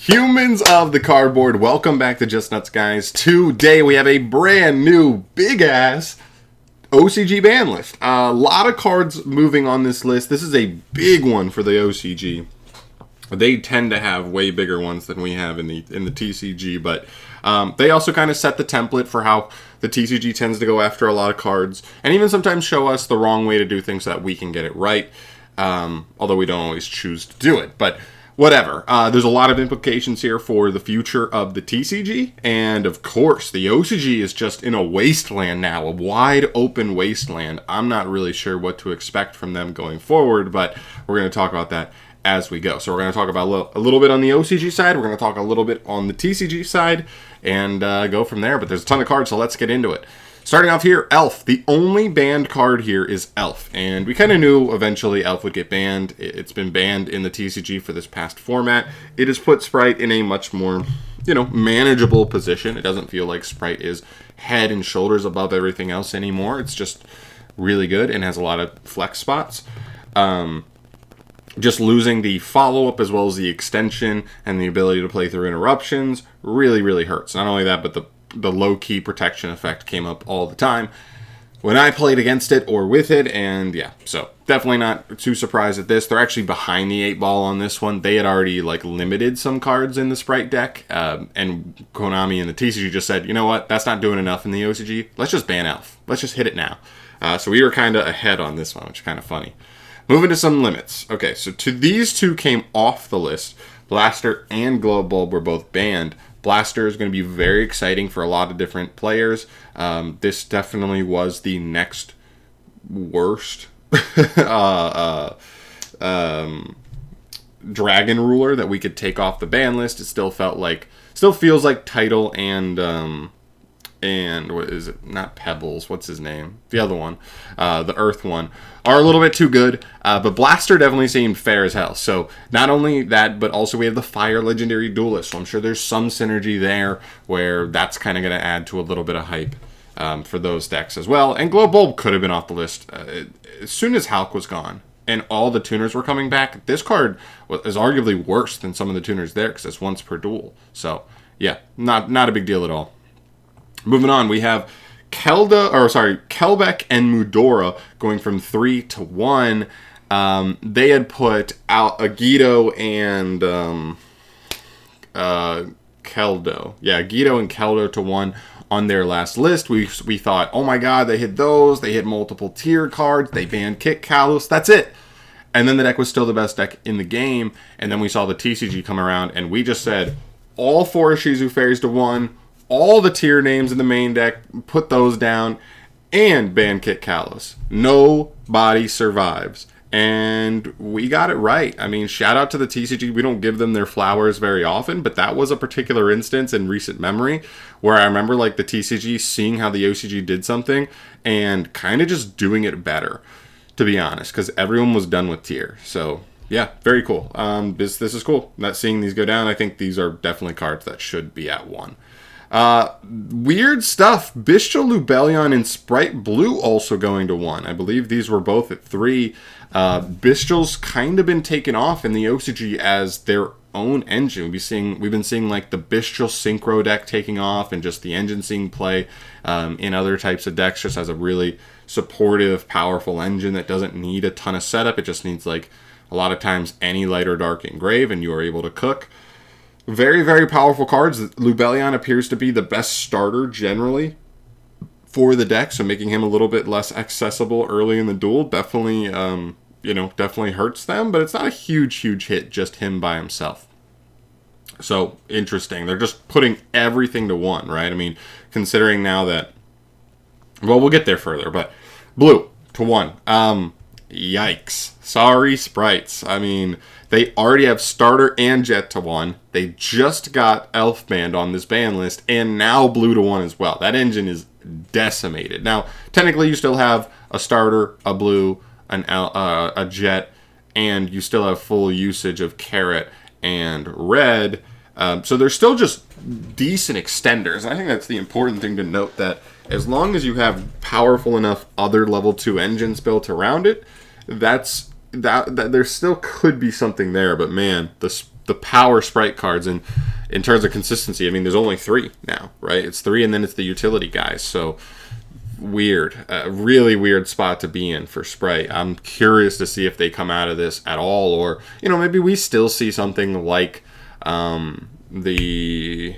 Humans of the cardboard, welcome back to Just Nuts, guys. Today we have a brand new big ass OCG ban list. A lot of cards moving on this list. This is a big one for the OCG. They tend to have way bigger ones than we have in the TCG, but they also kind of set the template for how the TCG tends to go after a lot of cards, and even sometimes show us the wrong way to do things so that we can get it right. Although we don't always choose to do it, but whatever. There's a lot of implications here for the future of the TCG, and of course, the OCG is just in a wasteland now, a wide open wasteland. I'm not really sure what to expect from them going forward, but we're going to talk about that as we go. So we're going to talk about a little bit on the OCG side, we're going to talk a little bit on the TCG side, and go from there, but there's a ton of cards, so let's get into it. Starting off here, Elf. The only banned card here is Elf, and we kind of knew eventually Elf would get banned. It's been banned in the TCG for this past format. It has put Sprite in a much more, manageable position. It doesn't feel like Sprite is head and shoulders above everything else anymore. It's just really good and has a lot of flex spots. Just losing the follow-up as well as the extension and the ability to play through interruptions really, really hurts. Not only that, but the low-key protection effect came up all the time when I played against it or with it, and yeah, so definitely not too surprised at this. They're actually behind the 8-ball on this one. They had already limited some cards in the Sprite deck, and Konami and the TCG just said, you know what, that's not doing enough in the OCG. Let's just ban Elf. Let's just hit it now. So we were kind of ahead on this one, which is kind of funny. Moving to some limits. Okay, so these two came off the list. Blaster and Glow Bulb were both banned. Blaster is going to be very exciting for a lot of different players. This definitely was the next worst Dragon Ruler that we could take off the ban list. It still feels like Tidal and what is it? Not Pebbles. What's his name? The other one, the Earth one, are a little bit too good. But Blaster definitely seemed fair as hell. So not only that, but also we have the Fire Legendary Duelist. So I'm sure there's some synergy there where that's kind of going to add to a little bit of hype for those decks as well. And Glow Bulb could have been off the list as soon as Hulk was gone and all the tuners were coming back. This card is arguably worse than some of the tuners there because it's once per duel. So yeah, not a big deal at all. Moving on, we have Kelbeck and Mudora going from 3 to 1. They had put out Agito and Keldo. Yeah, Agito and Keldo to 1 on their last list. We thought, oh my god, they hit those. They hit multiple tier cards. They banned Kick Kalos. That's it. And then the deck was still the best deck in the game. And then we saw the TCG come around, and we just said, all 4 Shizu Fairies to 1. All the tier names in the main deck, put those down, and ban Kit Kalos. Nobody survives. And we got it right. I mean, shout out to the TCG. We don't give them their flowers very often, but that was a particular instance in recent memory where I remember the TCG seeing how the OCG did something and kind of just doing it better, to be honest, because everyone was done with tier. So yeah, very cool. This is cool. Not seeing these go down. I think these are definitely cards that should be at 1. Weird stuff. Bestial Lubellion and Sprite Blue also going to 1. I believe these were both at 3. Bestial's kind of been taken off in the OCG as their own engine. We've been seeing the Bestial Synchro deck taking off, and just the engine seeing play in other types of decks just as a really supportive, powerful engine that doesn't need a ton of setup. It just needs a lot of times any light or dark engrave, and you are able to cook. Very, very powerful cards. Lubellion appears to be the best starter generally for the deck, so making him a little bit less accessible early in the duel definitely, definitely hurts them, but it's not a huge hit, just him by himself. So, interesting. They're just putting everything to 1, right? I mean, considering now that, well, we'll get there further, but Blue to 1. Yikes. Sorry, Sprites. I mean, they already have Starter and Jet to 1. They just got Elf banned on this ban list, and now Blue to 1 as well. That engine is decimated. Now, technically, you still have a Starter, a Blue, a Jet, and you still have full usage of Carrot and Red. So they're still just decent extenders. And I think that's the important thing to note, that as long as you have powerful enough other level 2 engines built around it, that there still could be something there. But man, the power sprite cards. And in terms of consistency, I mean, there's only 3 now, right? It's 3, and then it's the utility guys. So weird, really weird spot to be in for Sprite. I'm curious to see if they come out of this at all, or maybe we still see something like the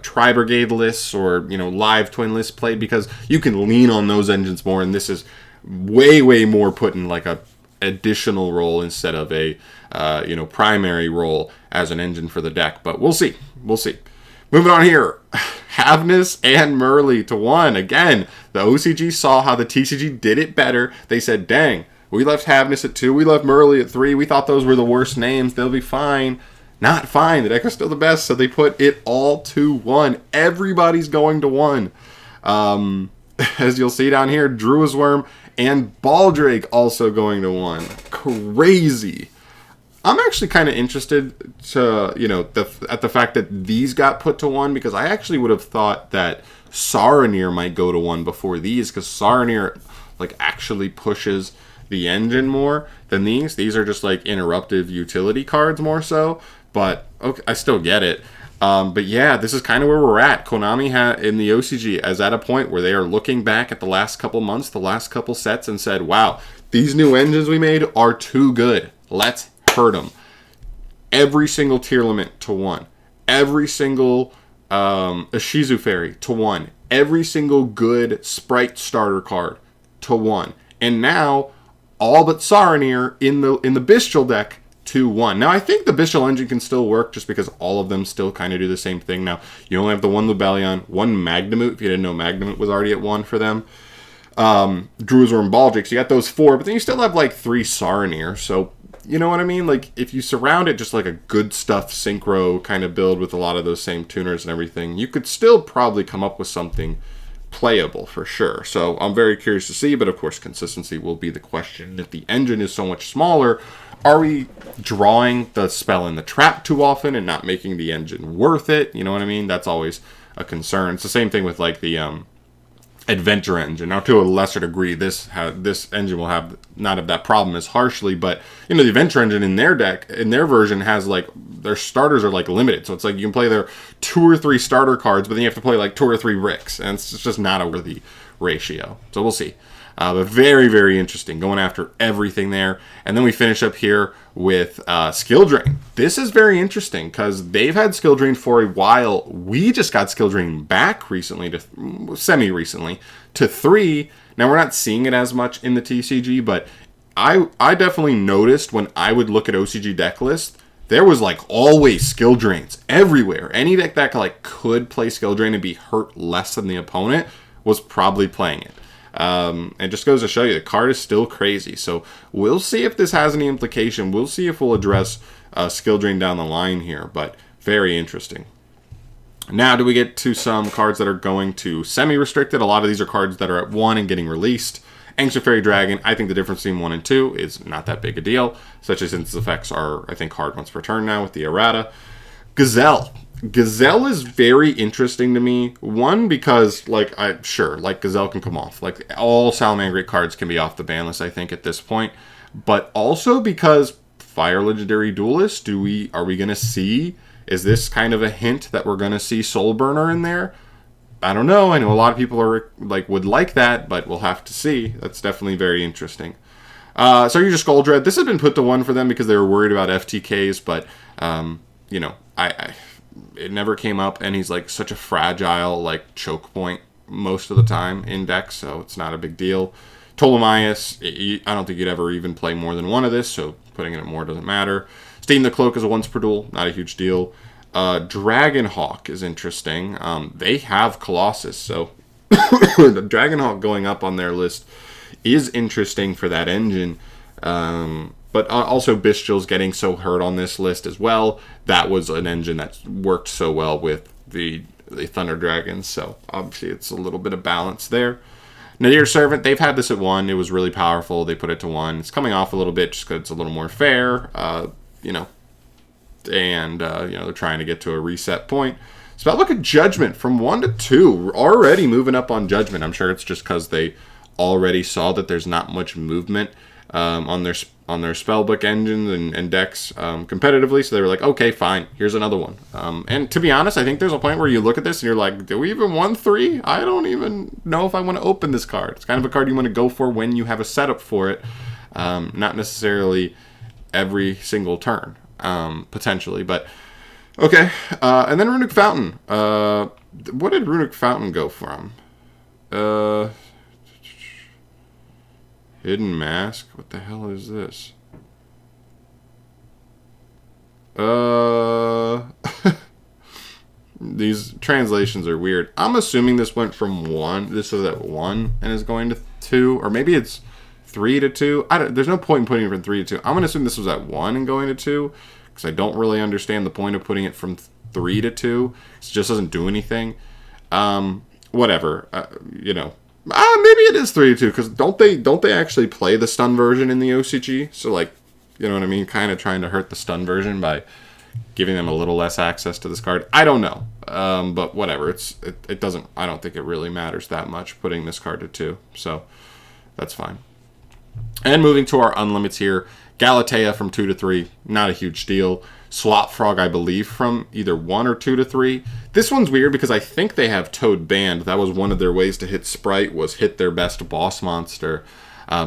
Tri Brigade lists, or live twin lists played, because you can lean on those engines more, and this is way more put in like a additional role instead of a primary role as an engine for the deck. But we'll see. Moving on here. Havness and Murley to 1. Again, the OCG saw how the TCG did it better. They said, dang, we left Havness at 2. We left Murley at 3. We thought those were the worst names. They'll be fine. Not fine. The deck is still the best. So they put it all to 1. Everybody's going to 1. As you'll see down here, Druid's Worm and Baldrake also going to 1. Crazy. I'm actually kind of interested to, at the fact that these got put to 1, because I actually would have thought that Saronir might go to 1 before these, because Saronir actually pushes the engine more than these. These are just interruptive utility cards more so, but okay, I still get it. But yeah, this is kind of where we're at. Konami in the OCG is at a point where they are looking back at the last couple months, the last couple sets, and said, wow, these new engines we made are too good. Let's hurt them. Every single tier limit to 1. Every single Ishizu Fairy to 1. Every single good Sprite starter card to 1. And now, all but Saronir in the Bestial deck to 1. Now, I think the Bestial engine can still work, just because all of them still kind of do the same thing. Now, you only have the 1 Lubellion, 1 Magnemute, if you didn't know Magnemute was already at 1 for them. Druid's Worm, Baldrake, so you got those 4, but then you still have 3 Saronir, so you know what I mean? If you surround it just a good stuff synchro kind of build with a lot of those same tuners and everything, you could still probably come up with something playable for sure. So I'm very curious to see, but of course consistency will be the question. If the engine is so much smaller, are we drawing the spell in the trap too often and not making the engine worth it? You know what I mean? That's always a concern. It's the same thing with the Adventure engine. Now, to a lesser degree, this engine will not have that problem as harshly, but the Adventure engine in their deck, in their version, has their starters are limited. So it's you can play their 2 or 3 starter cards, but then you have to play 2 or 3 Ricks, and it's just not a worthy ratio. So we'll see. But very, very interesting, going after everything there. And then we finish up here with Skill Drain. This is very interesting, because they've had Skill Drain for a while. We just got Skill Drain back recently, semi-recently, to 3. Now, we're not seeing it as much in the TCG, but I definitely noticed when I would look at OCG deck lists, there was always Skill Drains everywhere. Any deck that could play Skill Drain and be hurt less than the opponent was probably playing it. It just goes to show you the card is still crazy. So we'll see if this has any implication. We'll see if we'll address Skill Drain down the line here, but very interesting. Now, do we get to some cards that are going to semi-restricted? A lot of these are cards that are at 1 and getting released. Ancient Fairy Dragon, I think the difference between 1 and 2 is not that big a deal, especially since its effects are, I think, hard once per turn now with the errata. Gazelle is very interesting to me. One, because, Gazelle can come off. All Salamangreat cards can be off the ban list, I think, at this point. But also because Fire Legendary Duelist, are we going to see? Is this kind of a hint that we're going to see Soul Burner in there? I don't know. I know a lot of people are would like that, but we'll have to see. That's definitely very interesting. So you just Goldred. This has been put to 1 for them because they were worried about FTKs, but it never came up, and he's such a fragile choke point most of the time in decks, so it's not a big deal. Ptolemaeus, I don't think you'd ever even play more than 1 of this, so putting it at more doesn't matter. Steam the Cloak is a once per duel, not a huge deal. Dragonhawk is interesting. They have Colossus, so the Dragonhawk going up on their list is interesting for that engine. But also Bestial's getting so hurt on this list as well. That was an engine that worked so well with the Thunder Dragons, so obviously it's a little bit of balance there. Nadir Servant, they've had this at 1. It was really powerful. They put it to 1. It's coming off a little bit just because it's a little more fair, and they're trying to get to a reset point. So look at Judgment from 1 to 2. We're already moving up on Judgment. I'm sure it's just because they already saw that there's not much movement on their on their spellbook engines and decks competitively. So they were like, okay, fine, here's another one. And to be honest, I think there's a point where you look at this and you're like, do we even want 3? I don't even know if I want to open this card. It's kind of a card you want to go for when you have a setup for it, not necessarily every single turn, potentially. But okay, and then Runic Fountain. What did Runic Fountain go from? Hidden Mask? What the hell is this? These translations are weird. I'm assuming this went from 1. This was at 1 and is going to 2. Or maybe it's 3 to 2. There's no point in putting it from 3 to 2. I'm going to assume this was at 1 and going to 2. Because I don't really understand the point of putting it from 3 to 2. It just doesn't do anything. Whatever. You know. Maybe it is 3 to 2, because don't they actually play the stun version in the OCG? So, like, you know what I mean? Kind of trying to hurt the stun version by giving them a little less access to this card. I don't know. But whatever. It doesn't, I don't think it really matters that much putting this card to 2. So that's fine. And moving to our unlimits here, Galatea from 2 to 3, not a huge deal. Swap Frog, I believe, from either 1 or 2 to 3. This one's weird because I think they have Toad banned. That was one of their ways to hit Sprite, was hit their best boss monster.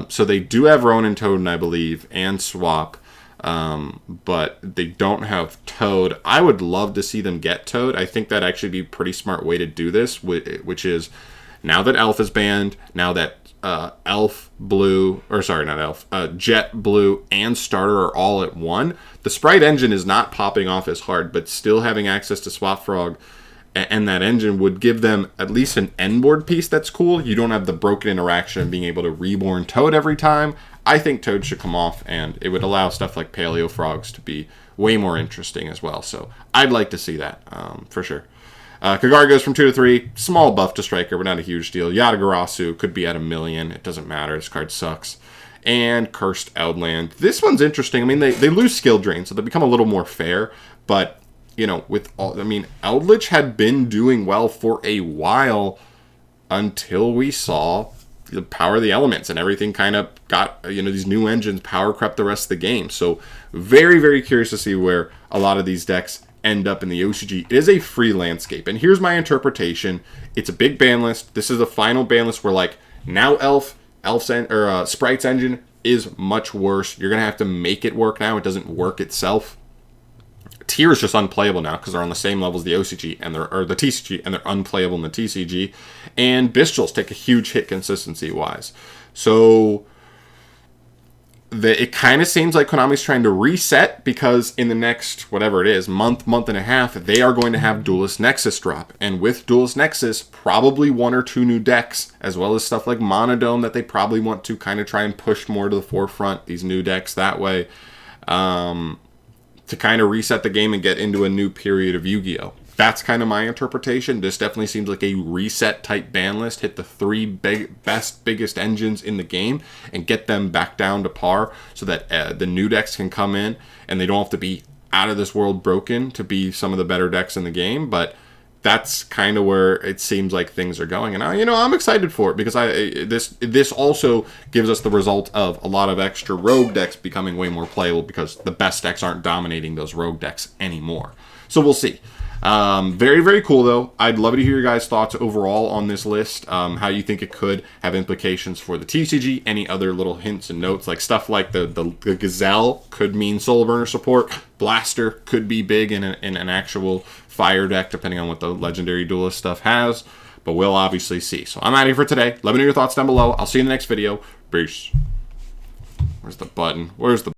So they do have Ronin Toad, I believe, and Swap, but they don't have Toad. I would love to see them get Toad. I think that'd actually be a pretty smart way to do this, which is, now that Elf is banned, now that Elf Blue, or sorry, not Elf, Jet Blue and Starter are all at 1. The Sprite engine is not popping off as hard, but still having access to Swap Frog and that engine would give them at least an end board piece that's cool. You don't have the broken interaction of being able to reborn Toad every time. I think Toad should come off, and it would allow stuff like Paleo Frogs to be way more interesting as well. So I'd like to see that, for sure. Kagari goes from 2 to 3. Small buff to Striker, but not a huge deal. Yatagarasu could be at 1 million. It doesn't matter. This card sucks. And Cursed Outland. This one's interesting. I mean, they lose skill drain, so they become a little more fair. But, you know, with all, I mean, Eldritch had been doing well for a while until we saw the Power of the Elements, and everything kind of got, you know, these new engines power crept the rest of the game. So very, very curious to see where a lot of these decks end up in the OCG. It is a free landscape, and here's my interpretation. It's a big ban list. This is the final ban list where, like, now Sprite's engine is much worse. You're gonna have to make it work now. It doesn't work itself. Tier is just unplayable now because they're on the same level as the OCG and the TCG, and they're unplayable in the TCG. And Bestials take a huge hit consistency wise. So it kind of seems like Konami's trying to reset, because in the next, whatever it is, month and a half, they are going to have Duelist Nexus drop. And with Duelist Nexus, probably 1 or 2 new decks, as well as stuff like Monodome that they probably want to kind of try and push more to the forefront, these new decks that way, to kind of reset the game and get into a new period of Yu-Gi-Oh! That's kind of my interpretation. This definitely seems like a reset type ban list. Hit the 3 biggest engines in the game and get them back down to par, so that the new decks can come in and they don't have to be out of this world broken to be some of the better decks in the game. But that's kind of where it seems like things are going, and I'm excited for it, because this also gives us the result of a lot of extra rogue decks becoming way more playable, because the best decks aren't dominating those rogue decks anymore. So we'll see. Very, very cool, though. I'd love to hear your guys' thoughts overall on this list, how you think it could have implications for the TCG, any other little hints and notes, like stuff like the Gazelle could mean Soul Burner support, Blaster could be big in an actual fire deck, depending on what the Legendary Duelist stuff has, but we'll obviously see. So I'm out of here for today. Let me know your thoughts down below. I'll see you in the next video. Peace. Where's the button? Where's the